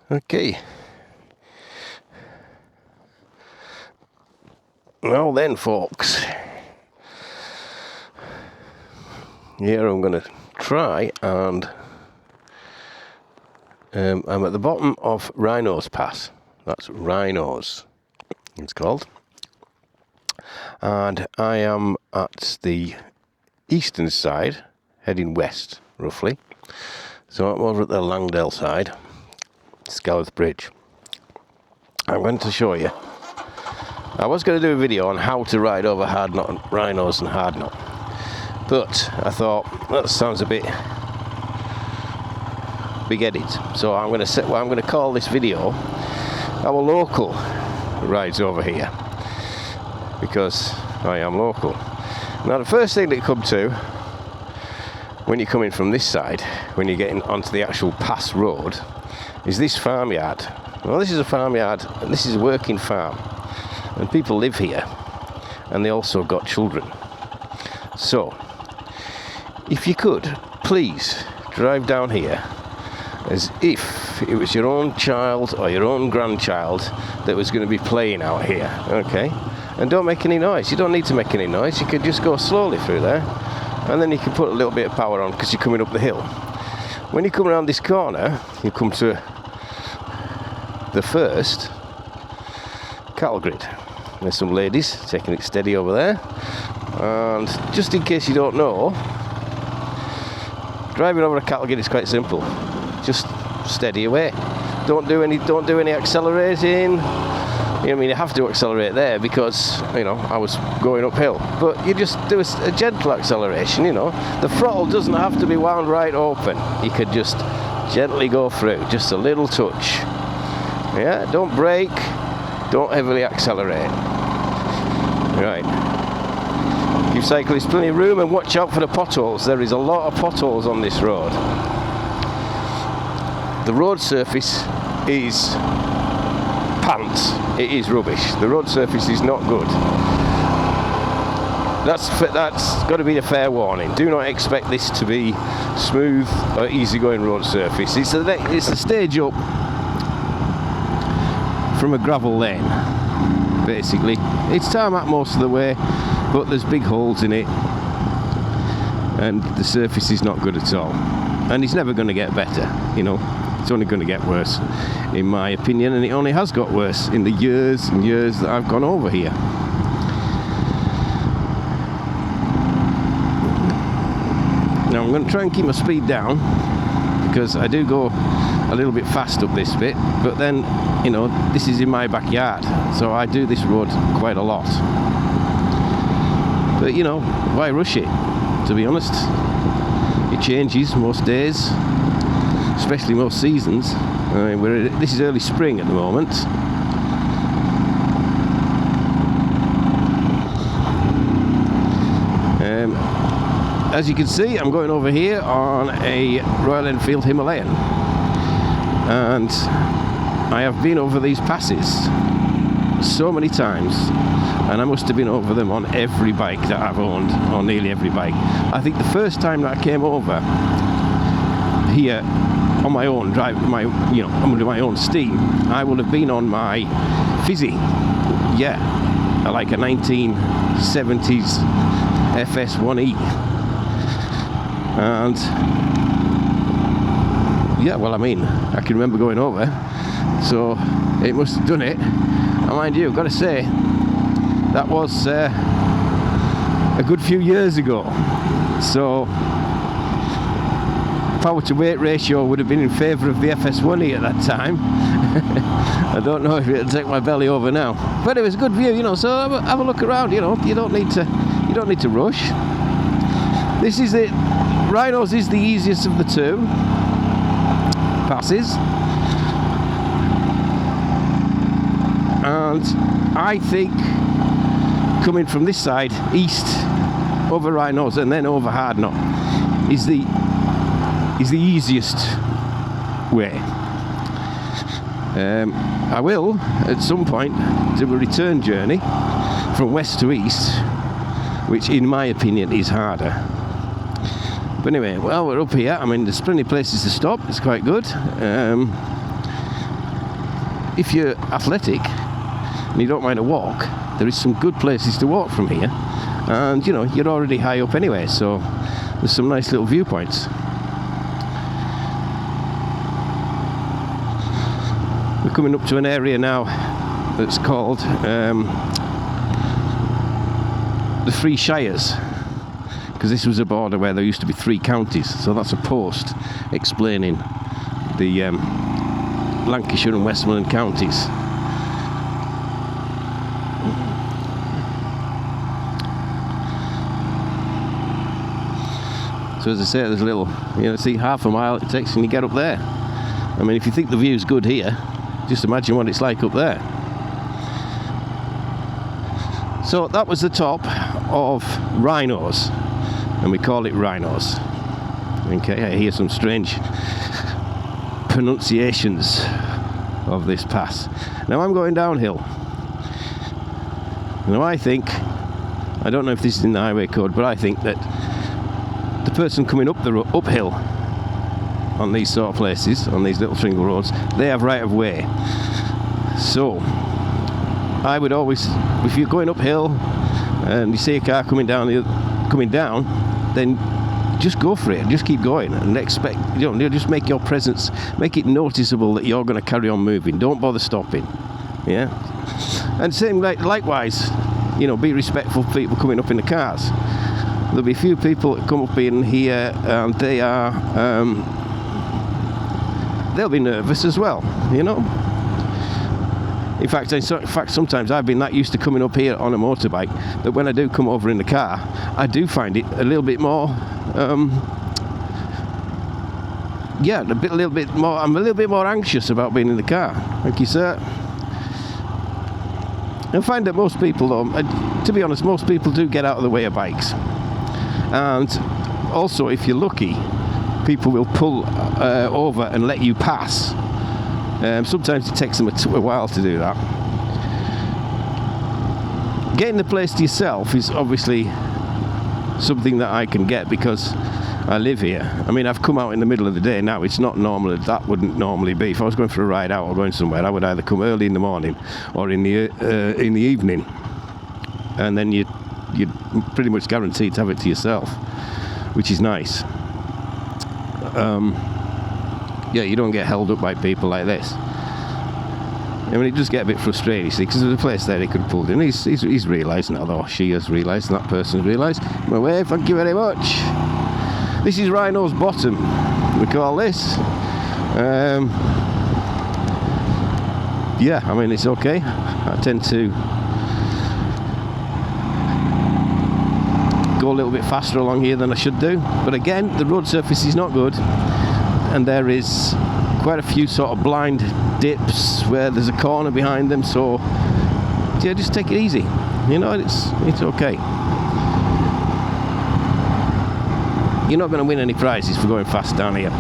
Okay. Now then, folks. Here I'm going to try and I'm at the bottom of Wrynose Pass. That's Wrynose, it's called. And I am at the eastern side, heading west, roughly. So I'm over at the Langdale side, Scarlett Bridge. I'm going to show you. I was going to do a video on how to ride over Wrynose and Hardknott, but I thought that sounds a bit big-headed. So I'm going to call this video our local rides over here, because I am local. Now, the first thing that you come to when you're coming from this side, when you're getting onto the actual pass road, is this farmyard. Well, this is a farmyard, and this is a working farm, and people live here, and they also got children. So, if you could, please drive down here as if it was your own child or your own grandchild that was going to be playing out here, okay? And don't make any noise. You don't need to make any noise. You could just go slowly through there, and then you can put a little bit of power on because you're coming up the hill. When you come around this corner, you come to the first cattle grid. There's some ladies taking it steady over there, and just in case you don't know, driving over a cattle grid is quite simple. Just steady away. Don't do any accelerating. I mean, you have to accelerate there because, I was going uphill. But you just do a gentle acceleration, The throttle doesn't have to be wound right open. You could just gently go through, just a little touch. Yeah, don't brake, don't heavily accelerate. Right. Give cyclists plenty of room and watch out for the potholes. There is a lot of potholes on this road. The road surface is pants. It is rubbish. The road surface is not good. That's got to be a fair warning. Do not expect this to be smooth or easygoing road surface. It's a stage up from a gravel lane, basically. It's tarmac most of the way, but there's big holes in it, and the surface is not good at all. And it's never going to get better, It's only going to get worse, in my opinion, and it only has got worse in the years and years that I've gone over here. Now I'm going to try and keep my speed down, because I do go a little bit fast up this bit, but then, this is in my backyard, so I do this road quite a lot. But, why rush it, to be honest? It changes most days, especially most seasons. This is early spring at the moment. As you can see, I'm going over here on a Royal Enfield Himalayan, and I have been over these passes so many times, and I must have been over them on every bike that I've owned, or nearly every bike. I think the first time that I came over here on my own, under my own steam, I would have been on my Fizzy, like a 1970s FS1E, and I can remember going over, so it must have done it. And mind you, I've got to say, that was a good few years ago, so power to weight ratio would have been in favour of the FS1E at that time. I don't know if it'll take my belly over now, but it was a good view, so have a look around. You don't need to rush. This is it. Wrynose is the easiest of the two passes, and I think coming from this side east over Wrynose and then over Hardknott is the easiest way. I will at some point do a return journey from west to east, which in my opinion is harder. But anyway, well, we're up here. There's plenty of places to stop. It's quite good. if you're athletic and you don't mind a walk, there is some good places to walk from here, and you know, you're already high up anyway, so there's some nice little viewpoints. We're coming up to an area now that's called the Three Shires, because this was a border where there used to be 3 counties, so that's a post explaining the Lancashire and Westmoreland counties. So as I say, there's a little, you know, see half a mile it takes and you get up there. I mean, if you think the view's good here, just imagine what it's like up there. So that was the top of Wrynose, and we call it Wrynose. Okay, I hear some strange pronunciations of this pass. Now I'm going downhill. Now I think, I don't know if this is in the highway code, but I think that the person coming up the uphill on these sort of places, on these little single roads, they have right of way. So I would always, if you're going uphill and you see a car coming down, then just go for it. Just keep going and expect, you know, just make your presence, make it noticeable that you're going to carry on moving. Don't bother stopping. Yeah. And same likewise, you know, be respectful of people coming up in the cars. There'll be a few people that come up in here and they are, they'll be nervous as well, you know. In fact, sometimes I've been that used to coming up here on a motorbike that when I do come over in the car, I do find it a little bit more, yeah, a little bit more. I'm a little bit more anxious about being in the car. Thank you, sir. I find that most people, though, to be honest, most people do get out of the way of bikes. And also, if you're lucky, people will pull over and let you pass. Sometimes it takes them a while to do that. Getting the place to yourself is obviously something that I can get because I live here. I mean, I've come out in the middle of the day now. It's not normal. That wouldn't normally be. If I was going for a ride out or going somewhere, I would either come early in the morning or in the evening, and then you're pretty much guaranteed to have it to yourself, which is nice. Yeah, you don't get held up by people like this. I mean, it does get a bit frustrating, you see, because there's a place there he could have pulled in. He's realised now, or she has realised, and that person's realised. My way, thank you very much. This is Wrynose Bottom, we call this. Yeah, I mean, it's okay. I tend to go a little bit faster along here than I should do. But again, the road surface is not good. And there is quite a few sort of blind dips where there's a corner behind them, so yeah, just take it easy, you know. It's okay. You're not going to win any prizes for going fast down here.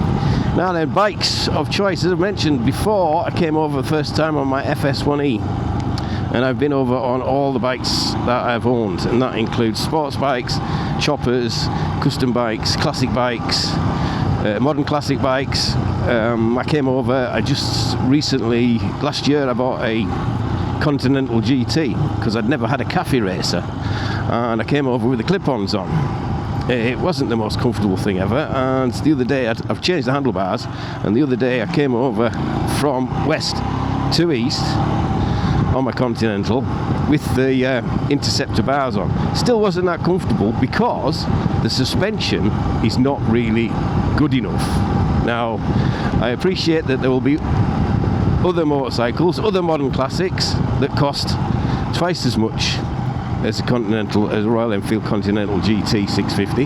Now then, bikes of choice. As I mentioned before, I came over the first time on my FS1E, and I've been over on all the bikes that I've owned, and that includes sports bikes, choppers, custom bikes, classic bikes, modern classic bikes. I came over, I just recently, last year I bought a Continental GT because I'd never had a cafe racer, and I came over with the clip-ons on. It wasn't the most comfortable thing ever, and the other day I've changed the handlebars, and the other day I came over from west to east on my Continental with the Interceptor bars on. Still wasn't that comfortable because the suspension is not really good enough. Now, I appreciate that there will be other motorcycles, other modern classics that cost twice as much as a Royal Enfield Continental GT 650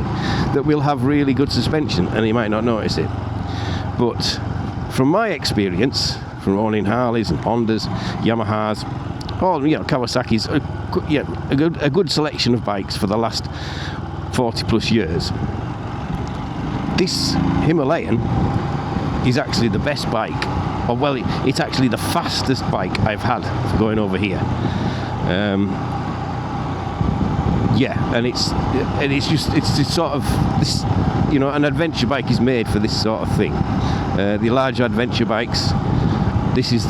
that will have really good suspension, and you might not notice it. But from my experience, from owning Harleys and Hondas, Yamahas, all, you know, Kawasaki's, a good selection of bikes for the last 40 plus years. This Himalayan is actually the best bike, or well, it's actually the fastest bike I've had for going over here. Yeah, and it's sort of this, you know, an adventure bike is made for this sort of thing. The larger adventure bikes this is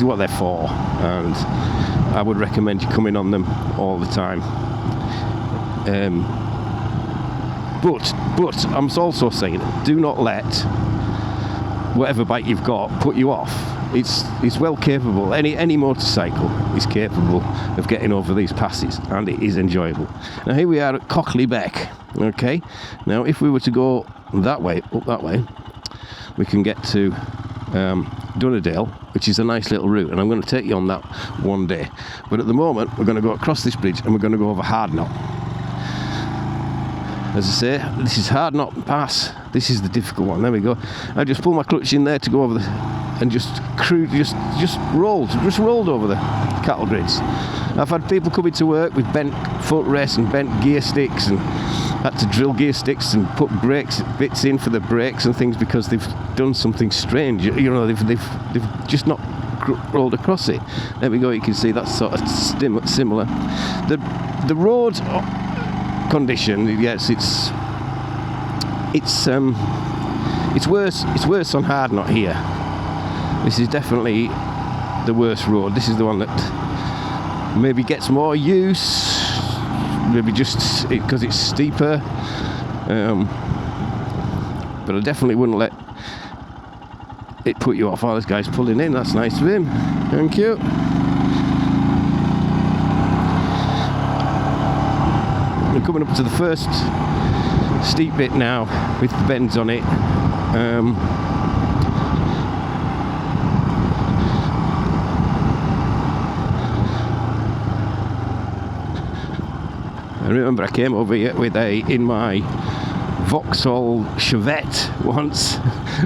what they're for, and I would recommend you coming on them all the time. But I'm also saying, do not let whatever bike you've got put you off. It's well capable. Any motorcycle is capable of getting over these passes, and it is enjoyable. Now here we are at Cockley Beck. Okay. Now if we were to go that way, up that way, we can get to Dunnerdale, which is a nice little route, and I'm going to take you on that one day. But at the moment, we're going to go across this bridge and we're going to go over Hardknott. As I say, this is Hardknott Pass. This is the difficult one. There we go. I just pulled my clutch in there to go over the, and just rolled over the cattle grids. I've had people coming to work with bent footrests and bent gear sticks, and had to drill gear sticks and put brakes bits in for the brakes and things because they've done something strange. You know, they've just not rolled across it. There we go. You can see that's sort of similar. The road condition, yes, it's worse. It's worse on Hardknott here. This is definitely the worst road. This is the one that maybe gets more use. Maybe just because it's steeper, but I definitely wouldn't let it put you off. Oh, this guy's pulling in. That's nice of him. Thank you. We're coming up to the first steep bit now with the bends on it. I remember I came over here with in my Vauxhall Chevette once,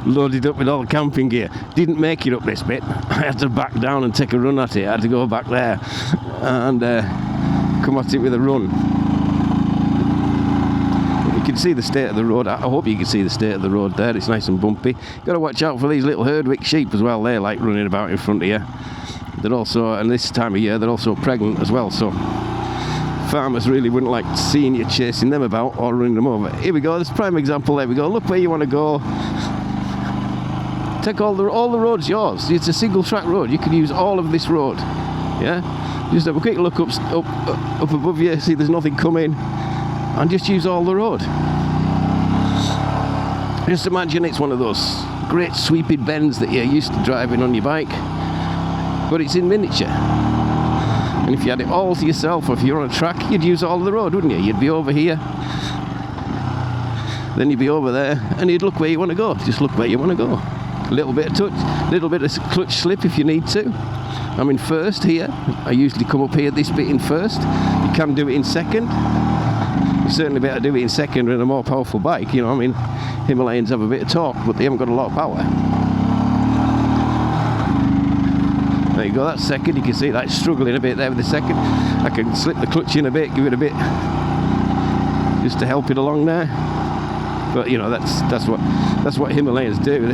loaded up with all camping gear. Didn't make it up this bit. I had to back down and take a run at it. I had to go back there and come at it with a run. You can see the state of the road. I hope you can see the state of the road there. It's nice and bumpy. Got to watch out for these little Herdwick sheep as well. They're like running about in front of you. They're also, and this time of year, they're also pregnant as well. So farmers really wouldn't like seeing you chasing them about or running them over. Here we go. This prime example. There we go. Look where you want to go. Take all the road's yours. It's a single track road. You can use all of this road. Yeah. Just have a quick look up above you. See, there's nothing coming. And just use all the road. Just imagine it's one of those great sweeping bends that you're used to driving on your bike, but it's in miniature. And if you had it all to yourself, or if you're on a track, you'd use all the road, wouldn't you? You'd be over here, then you'd be over there, and you'd look where you want to go. Just look where you want to go. A little bit of touch, a little bit of clutch slip if you need to. I'm in first here. I usually come up here this bit in first. You can do it in second. You certainly better do it in second with a more powerful bike. You know, I mean, Himalayans have a bit of torque, but they haven't got a lot of power. There you go, that's second. You can see that it's struggling a bit there with the second. I can slip the clutch in a bit, give it a bit, just to help it along there. But you know, that's what Himalayas do.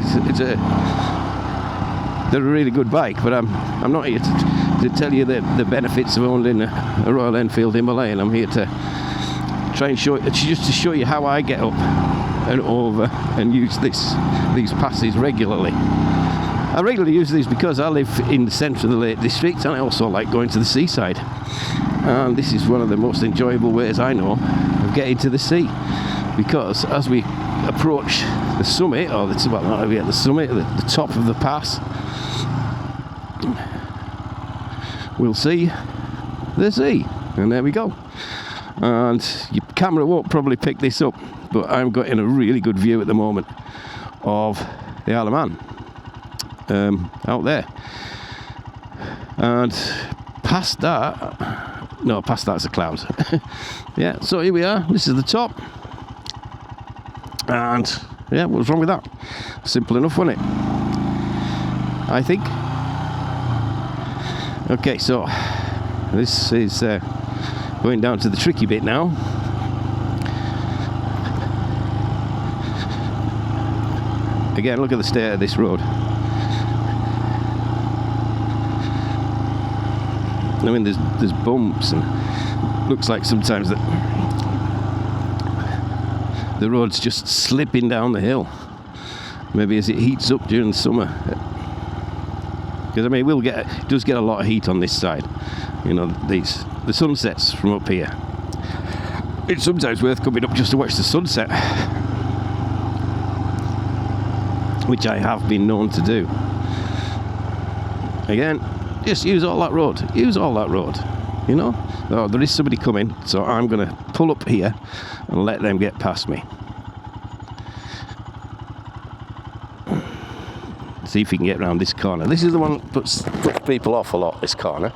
They're a really good bike, but I'm not here to tell you the benefits of owning a Royal Enfield Himalayan. I'm here to try and show you how I get up and over and use these passes regularly. I regularly use these because I live in the centre of the Lake District, and I also like going to the seaside. And this is one of the most enjoyable ways I know of getting to the sea, because as we approach the summit, or the summit, the top of the pass, we'll see the sea, and there we go. And your camera won't probably pick this up, but I'm getting a really good view at the moment of the Isle of Man out there. And past that's the clouds. Yeah, so here we are. This is the top. And yeah, what's wrong with that? Simple enough, wasn't it? I think. Okay, so this is going down to the tricky bit now. Again, look at the state of this road. I mean, there's bumps, and looks like sometimes that the road's just slipping down the hill. Maybe as it heats up during the summer. Because I mean, it does get a lot of heat on this side. You know, the sunsets from up here. It's sometimes worth coming up just to watch the sunset, which I have been known to do. Again, just use all that road. Use all that road. You know? Oh, there is somebody coming, so I'm going to pull up here and let them get past me. See if we can get around this corner. This is the one that puts people off a lot, this corner.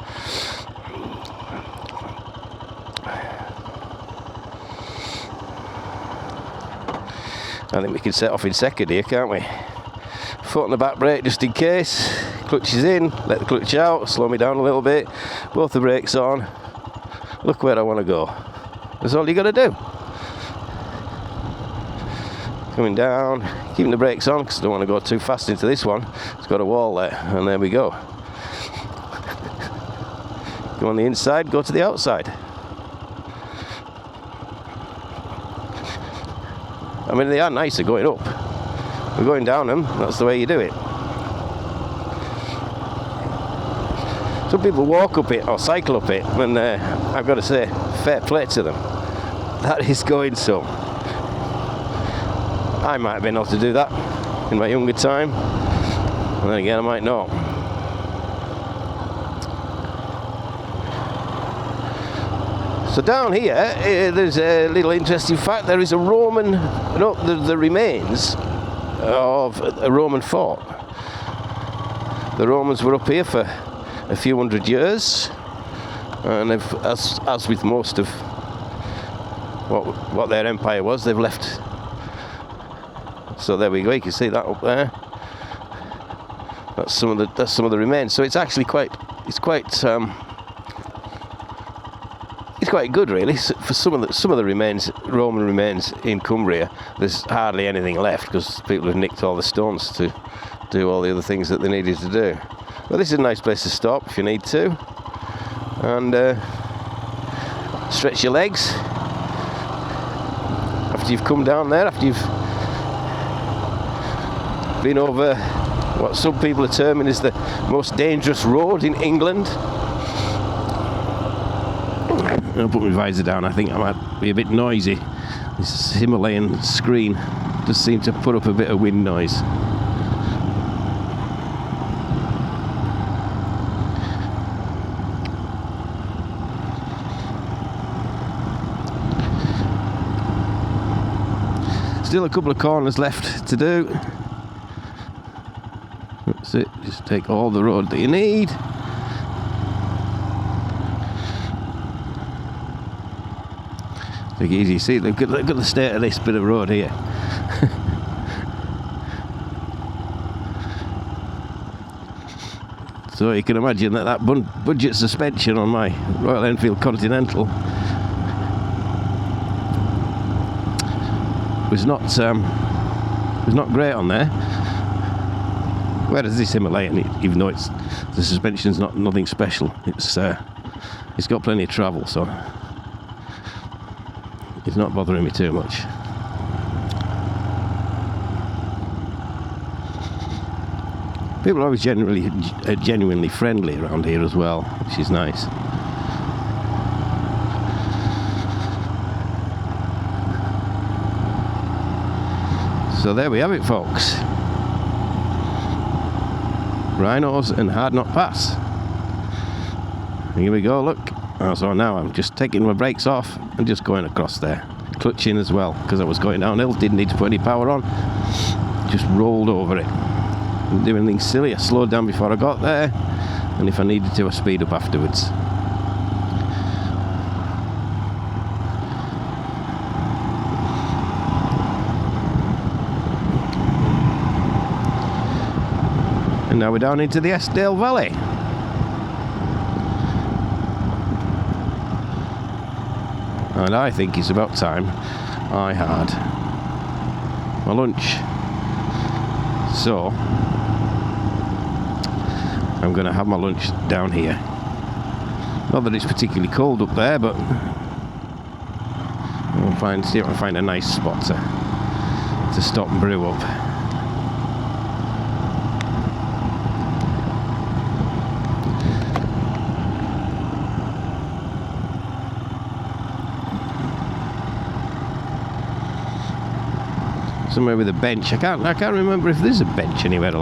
I think we can set off in second here, can't we? Foot on the back brake just in case. Clutch is in, let the clutch out, slow me down a little bit. Both the brakes on. Look where I want to go. That's all you got to do. Coming down, keeping the brakes on because I don't want to go too fast into this one. It's got a wall there, and there we go. Go on the inside, go to the outside. I mean, they are nicer going up. We're going down them, that's the way you do it. Some people walk up it or cycle up it, and I've got to say, fair play to them. That is going some. I might have been able to do that in my younger time, and then again I might not. So down here, there's a little interesting fact. There is a Roman, the remains of a Roman fort. The Romans were up here for a few hundred years, and they've, as with most of what their empire was, they've left. So there we go. You can see that up there. That's some of the remains. So it's actually quite good, really. For some of the remains, Roman remains in Cumbria, there's hardly anything left because people have nicked all the stones to do all the other things that they needed to do. Well, this is a nice place to stop if you need to, and stretch your legs after you've come down there, after you've been over what some people are terming as the most dangerous road in England. I'll put my visor down. I think I might be a bit noisy. This Himalayan screen does seem to put up a bit of wind noise. Still a couple of corners left to do. That's it. Just take all the road that you need. Take it easy. See, look at the state of this bit of road here. So you can imagine that budget suspension on my Royal Enfield Continental was not great on there. Whereas this Himalayan, even though the suspension's nothing special, it's got plenty of travel, so it's not bothering me too much. People are always genuinely friendly around here as well, which is nice. So there we have it, folks. Wrynose and Hardknott Pass. Here we go, look. So now I'm just taking my brakes off and just going across there. Clutch in as well, because I was going downhill, didn't need to put any power on. Just rolled over it. Didn't do anything silly. I slowed down before I got there, and if I needed to, I speed up afterwards. And now we're down into the Eskdale Valley. And I think it's about time I had my lunch. So I'm going to have my lunch down here. Not that it's particularly cold up there, but I'll see if I can find a nice spot to stop and brew up. somewhere with a bench. I can't remember if there's a bench anywhere along